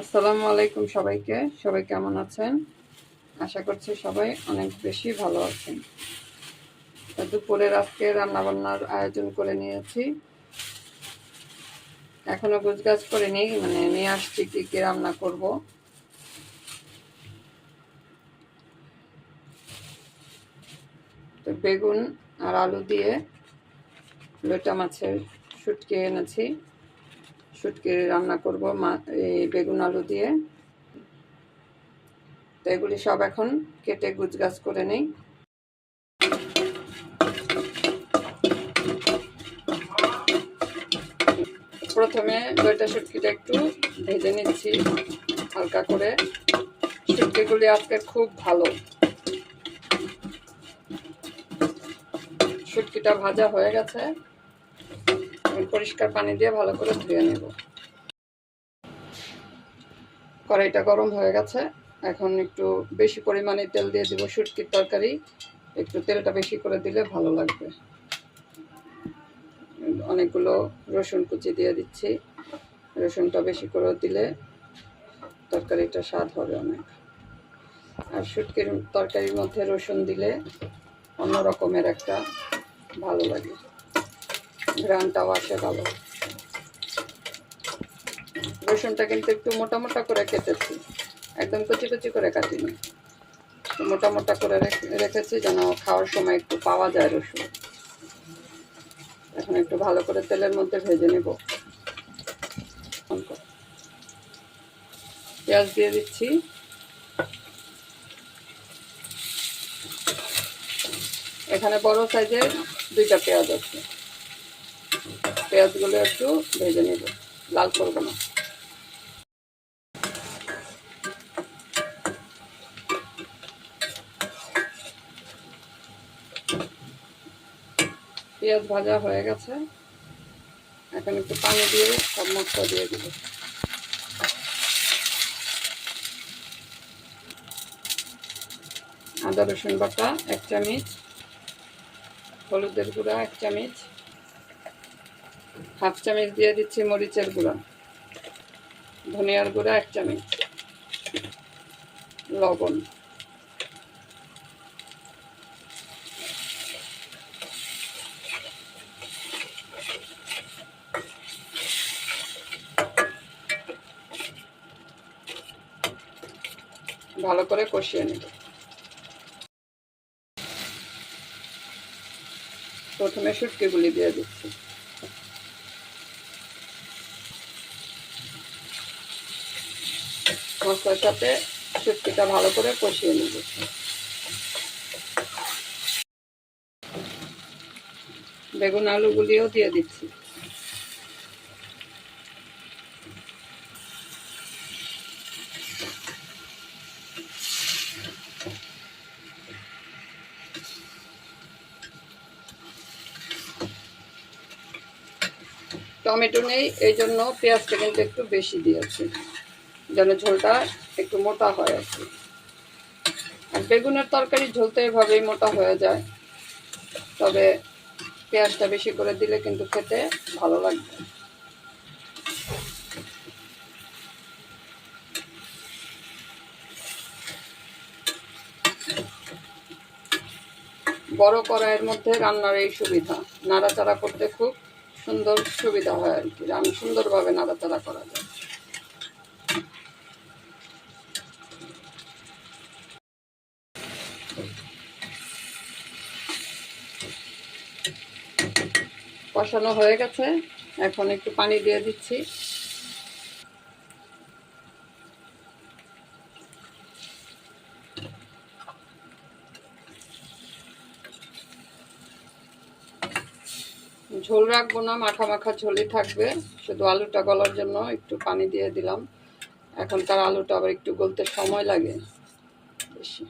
আসসালামু আলাইকুম সবাইকে। সবাই কেমন আছেন? আশা করছি সবাই অনেক বেশি ভালো আছেন। দুপুরের আজকে রান্নাবান্নার আয়োজন করে নিয়েছি। এখনো গোছগাছ করে নিই, নিয়ে আসছি কি কি রান্না করব। তো বেগুন আর আলু দিয়ে লোটা মাছের শুটকি এনেছি। শুটকি রান্না করব এই বেগুন আলু দিয়ে। তো এগুলি সব এখন কেটে গোছগাছ করে নিই। প্রথমে লইটা শুটকিটা একটু ভেজে নিচ্ছি হালকা করে। শুটকিগুলি আজকে খুব ভালো। শুটকিটা ভাজা হয়ে গেছে, পরিষ্কার পানি দিয়ে ভালো করে ধুয়ে নেব। কড়াইটা গরম হয়ে গেছে, এখন একটু বেশি পরিমাণে তেল দিয়ে দেব। শুটকির তরকারি একটু তেলটা বেশি করে দিলে ভালো লাগবে। অনেকগুলো রসুন কুচি দিয়ে দিচ্ছি। রসুনটা বেশি করে দিলে তরকারিটা স্বাদ হবে অনেক। আর শুটকির তরকারির মধ্যে রসুন দিলে অন্য রকমের একটা ভালো লাগে, ঘ্রাণটাও আসে ভালো। রসুনটা কিন্তু একটু মোটা মোটা করে কেটেছি, একদম কুচি কুচি করে কাটিনি, মোটা মোটা করে রেখেছি যেন খাওয়ার সময় একটু পাওয়া যায় রসুন। এখন একটু ভালো করে তেলের মধ্যে ভেজে নেব। পেঁয়াজ দিয়ে দিচ্ছি। এখানে বড় সাইজের 2টা পেঁয়াজ আছে। পেঁয়াজগুলো একটু ভেজে নেব, লাল করবো না। পেঁয়াজ ভাজা হয়ে গেছে, এখন একটু পানি দিয়ে সব মশলা দিয়ে দিব। আদা রসুন বাটা 1 চামচ, হলুদের গুঁড়া 1 চামচ, হাফ চামচ দিয়ে দিচ্ছি মরিচের গুঁড়া, ধনিয়ার গুঁড়া 1 চামচ, লবণ। ভালো করে কষিয়ে নেব। প্রথমে শুটকিগুলি দিয়ে দিচ্ছি। মশলার সাথে শুটকিটা ভালো করে কষিয়ে নেব। বেগুন আলুগুলিও দিয়ে দিচ্ছি। টমেটো নেই, এই জন্য পেঁয়াজটা কিন্তু একটু বেশি দিয়েছি, যেন ঝোলটা একটু মোটা হয় আর কি। আর বেগুনের তরকারি ঝোল তো এভাবেই মোটা হয়ে যায়, তবে পেঁয়াজটা বেশি করে দিলে কিন্তু খেতে ভালো লাগবে। বড় কড়াইয়ের মধ্যে রান্নার এই সুবিধা, নাড়াচাড়া করতে খুব সুন্দর সুবিধা হয় আর কি, সুন্দরভাবে নাড়াচাড়া করা যায়। কষানো হয়ে গেছে, এখন একটু পানি দিয়ে দিচ্ছি। ঝোল রাখবো না, মাখা মাখা ঝোলই থাকবে, শুধু আলুটা গলার জন্য একটু পানি দিয়ে দিলাম। এখনকার আলুটা আবার একটু গলতে সময় লাগে বেশি।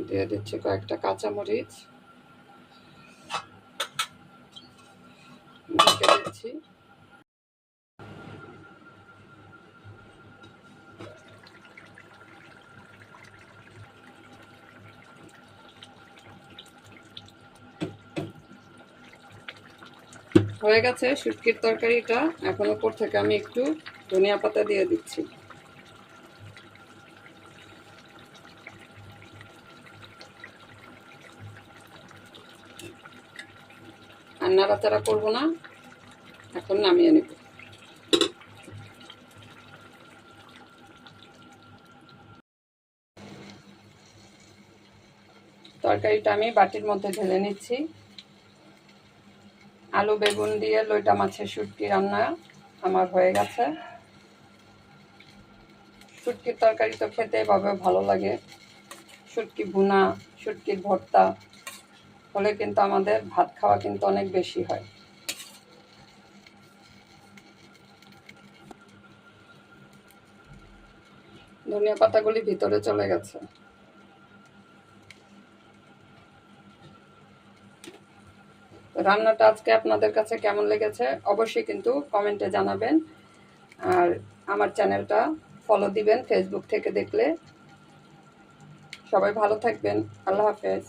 দিয়ে দিচ্ছি কয়েকটা কাঁচামরিচ, ঢেকে দিচ্ছি। হয়ে গেছে শুটকির তরকারিটা। এখন উপর থেকে আমি একটু ধনিয়া পাতা দিয়ে দিচ্ছি। আর নাড়াচাড়া করবো না, এখন নামিয়ে নেব। তরকারিটা আমি বাটির মধ্যে ঢেলে নিচ্ছি। আলু বেগুন দিয়ে লইটা মাছের শুটকি রান্না আমার হয়ে গেছে। শুটকির তরকারি তো খেতে এভাবে ভালো লাগে। শুটকি ভুনা, শুটকির ভর্তা হলে কিন্তু আমাদের ভাত খাওয়া কিন্তু অনেক বেশি হয়। ধনিয়া পাতাগুলি ভিতরে চলে গেছে। রান্নাটা আজকে আপনাদের কাছে কেমন লেগেছে অবশ্যই কিন্তু কমেন্টে জানাবেন। আর আমার চ্যানেলটা ফলো দিবেন ফেসবুক থেকে দেখলে। সবাই ভালো থাকবেন। আল্লাহ হাফেজ।